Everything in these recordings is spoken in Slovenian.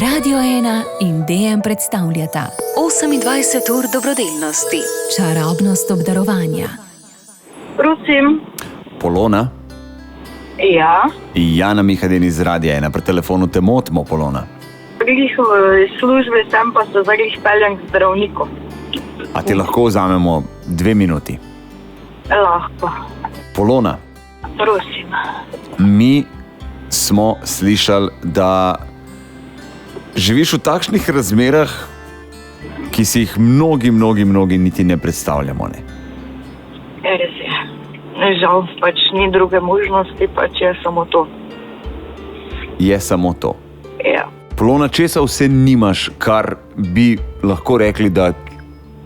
Radio 1 in DM predstavljata 28 ur dobrodelnosti, čarobnost obdarovanja. Prosim. Polona? Ja. Jana Mihaden iz Radia 1. Pri telefonu te motimo, Polona. Iz službe sem pa se zdaj peljem k zdravniku. A ti lahko vzamemo 2 minuti? Lahko. Polona, Prosim. mi smo slišali, da živiš v takšnih razmerah, ki si jih mnogi niti ne predstavljamo, ne? Res je. Žal pač ni druge možnosti, pač je samo to. Je samo to. Ja. Polona, česa vse nimaš, kar bi lahko rekli, da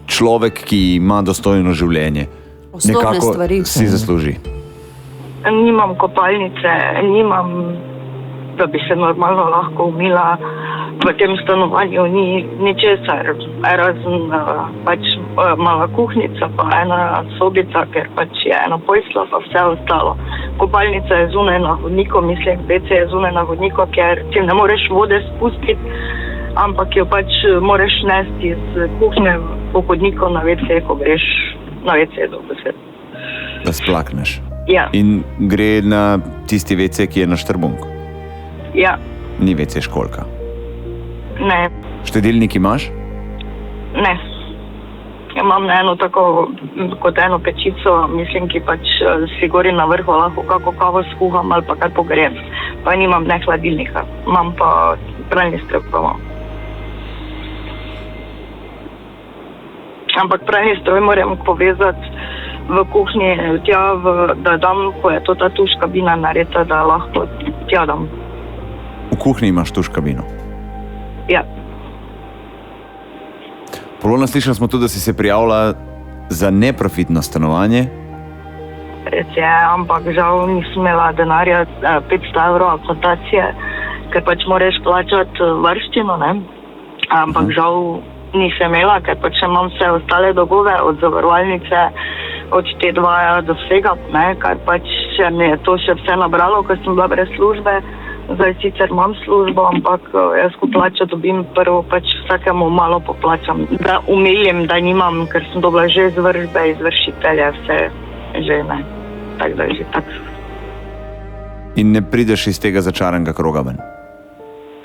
človek, ki ima dostojno življenje, Osnovne nekako stvari. si zasluži? Nimam kopalnice, nimam, da bi se normalno lahko umila. V tem stanovanju ni ničesar, razen pač mala kuhnica, pa ena sobica, ker pač je ena posla, pa vse ostalo. Kopalnica je zunaj na hodniku, mislim, WC je zunaj na hodniku, ker ti ne moreš vode spustiti, ampak jo pač moreš nesti iz kuhnje po hodniku na WC, ko greš na WC dobesedno. Da splakneš. Ja. In gre na tisti WC, ki je na Štrbunku. Ja, Ni WC školjka. ne, Štedilnik imaš? ne. Imam eno tako, kot eno pečico, mislim, ki pač si gori na vrhu lahko kako kavo skuham ali pa kar pogrejem. Pa nimam ne hladilnika, imam pa pralni stroj pa imam. Ampak pralni stroj moram povezati v kuhinji, tja, da dam, ko je to ta tuš kabina narejena, da lahko tja dam. V kuhinji imaš tuš kabino. Ja. Polona, slišali smo tudi, da si se prijavila za neprofitno stanovanje. Res je, ampak žal nisem imela denarja, 500 evrov akontacije, ker pač moraš plačati varščino, ne? Ampak žal nisem imela, ker pač imam vse ostale dolgove, od zavarovalnice, od T2 do vsega, ne? Kar pač mi je to še vse nabralo, ko sem bila brez službe. Zdaj sicer imam službo, ampak jaz ko plačo dobim prvo, pač vsakemu malo poplačam. Da umilim, da nimam, ker sem dobila že izvršbe, izvršitelje, vse že ne. Tako da je že tako. In ne prideš iz tega začaranega kroga ven.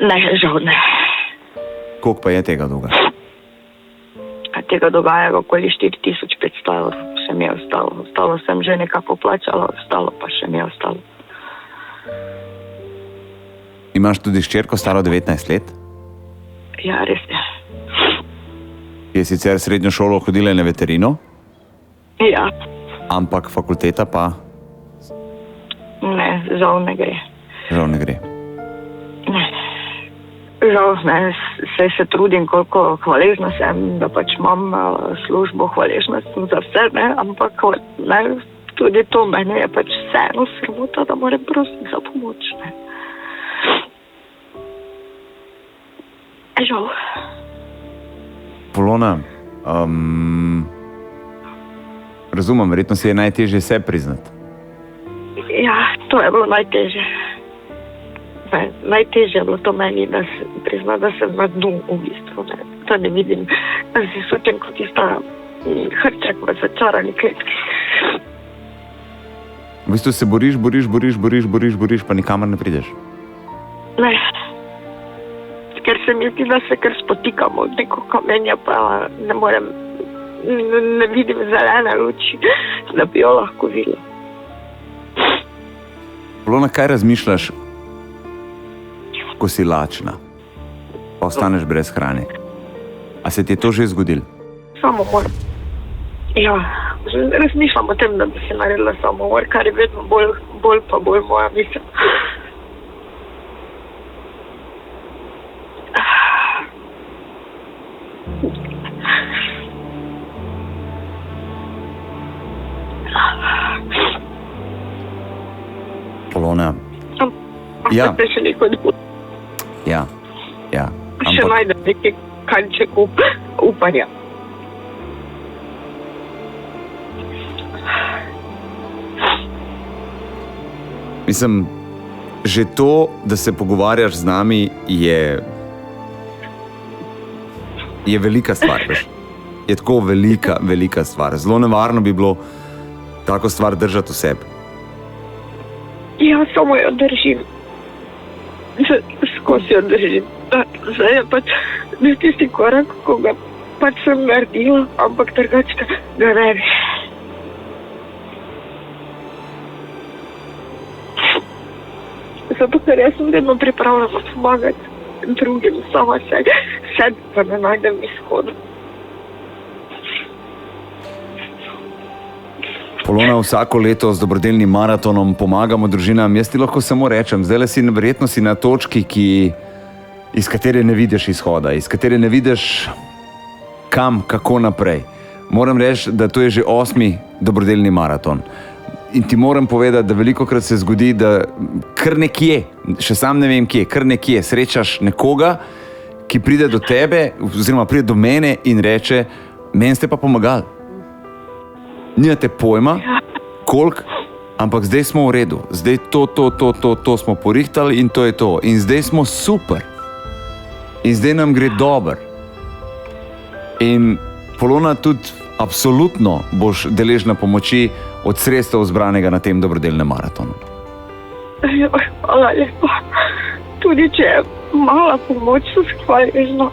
Ne, žal ne. Koliko pa je tega dolga? Tega dogaja okoli 4500 evrov, še mi je ostalo. Ostalo sem že nekako plačala, ostalo pa še mi je ostalo. Imaš tudi hčerko, staro 19 let? Ja, res je. Je sicer srednjo šolo hodila na veterino, Ja, ampak fakulteta pa ne, žal ne gre. žal ne gre. Ne. Žal ne, se trudim, koliko hvaležna sem, da pač imam službo, hvaležna sem za vse, ne, ampak ne, tudi to meni je pač vseeno sramota, da moram prositi za pomoč, ne. Žal. Polona, razumem, verjetno si je najtežje se priznati. Ja, to je bilo najtežje. Najtežje je bilo to meni, da se prizna, da sem na dnu v bistvu, ne. Da ne vidim, da se čutim kot tista hrček v začarani kletki. V bistvu se boriš, pa nikamor ne prideš. Ne. Ker se mi zdi, da se kar spotikamo od neko kamenja, pa ne morem, ne vidim zelene luči, da bi jo lahko videla. Polona, kaj razmišljaš, ko si lačna, pa ostaneš brez hrane? A se ti je to že zgodilo? Samomor. Ja, razmišljam o tem, da bi se naredila samomor, kar je vedno bolj moja misel. Polona, Ja. Ampak še neko drugo. ja. Še najdem neki kanček upanja. Mislim, že to, da se pogovarjaš z nami, je je velika stvar, veš. Je tako velika, velika stvar. Zelo nevarno bi bilo tako stvar držati v sebi. Ja, samo jo držim. Skozi jo držim. Zdaj je pač tisti korak, ko ga pač sem naredila, ampak drugače ga ne bi. Zato, ker jaz sem vedno pripravljena pomagati drugim, sama sebi pa ne najdem izhoda. Polona, vsako leto z dobrodelnim maratonom pomagamo družinam. Jaz ti lahko samo rečem, zdaj si verjetno si na točki, iz katere ne vidiš izhoda, iz katere ne vidiš kam, kako naprej. Moram reči, da to je že 8. dobrodelni maraton. In ti moram povedati, da velikokrat se zgodi, da kar nekje, še sam ne vem kje, kar nekje srečaš nekoga, ki pride do tebe, oziroma pride do mene in reče, meni ste pa pomagali. Nimate pojma, koliko, ampak zdaj smo v redu. Zdaj to smo porihtali in to je to. In zdaj smo super. In zdaj nam gre dobro. In Polona, tudi absolutno boš deležna pomoči od sredstev zbranega na tem dobrodelnem maratonu. Hvala lepa. Tudi če je mala pomoč, sem hvaležna.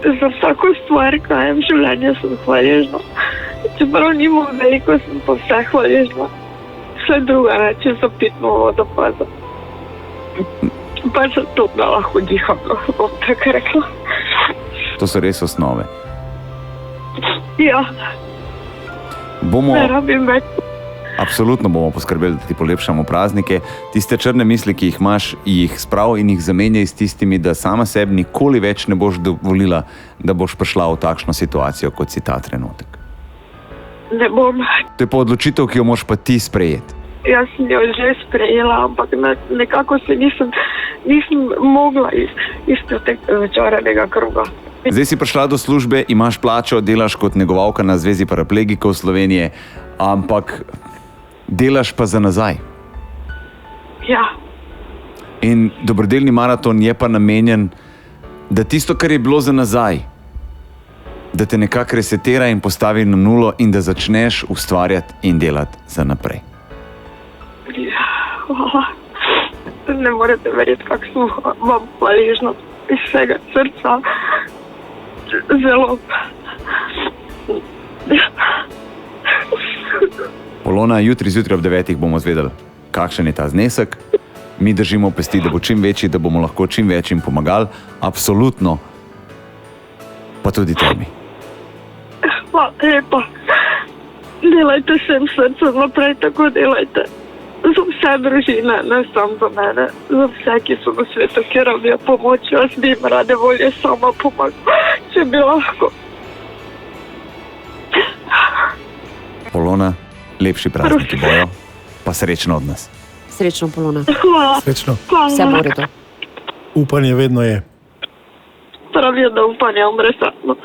Za vsako stvar, kaj je v življenju, sem hvaležna. Čeprav nimam veliko, sem pa vse hvaležna. Vse druga reče za pitno vodo, pa za to, da lahko diham, bom tako rekla. To so res osnove. Ja, ne rabim več. Absolutno bomo poskrbeli, da ti polepšamo praznike. Tiste črne misli, ki jih imaš, jih sprav in jih zamenjaj s tistimi, da sama sebi nikoli več ne boš dovolila, da boš prišla v takšno situacijo, kot si ta trenutek. Ne bom. To je pa odločitev, ki jo moraš pa ti sprejeti. Jaz sem jo že sprejela, ampak nekako se nisem mogla iz tega začaranega kruga. Zdaj si prišla do službe, imaš plačo, delaš kot negovalka na Zvezi paraplegikov Slovenije, ampak delaš pa za nazaj. Ja. In dobrodelni maraton je pa namenjen, da tisto, kar je bilo za nazaj, da te nekako resetira in postavi na nulo in da začneš ustvarjati in delati za naprej. Ja, hvala. Ne morete verjeti, kako sem vam hvaležna iz vsega srca. Zelo. Polona, jutri zjutraj ob 9 bomo zvedeli, kakšen je ta znesek. Mi držimo pesti, da bo čim večji, da bomo lahko čim večjim pomagali. Absolutno. Pa tudi tebi. Hvala lepa. Delajte vsem srcem naprej, tako delajte. Za vse družine, ne samo za mene. Za vse, ki so na svetu, ki rabijo pomoč. Jaz bi jim rade volje sama pomagala, če bi lahko. Polona, lepši prazniki bojo, pa srečno od nas. Srečno, Polona. Hvala. Srečno. Vse bo v redu. Upanje vedno je. Pravijo, da upanje umre samo.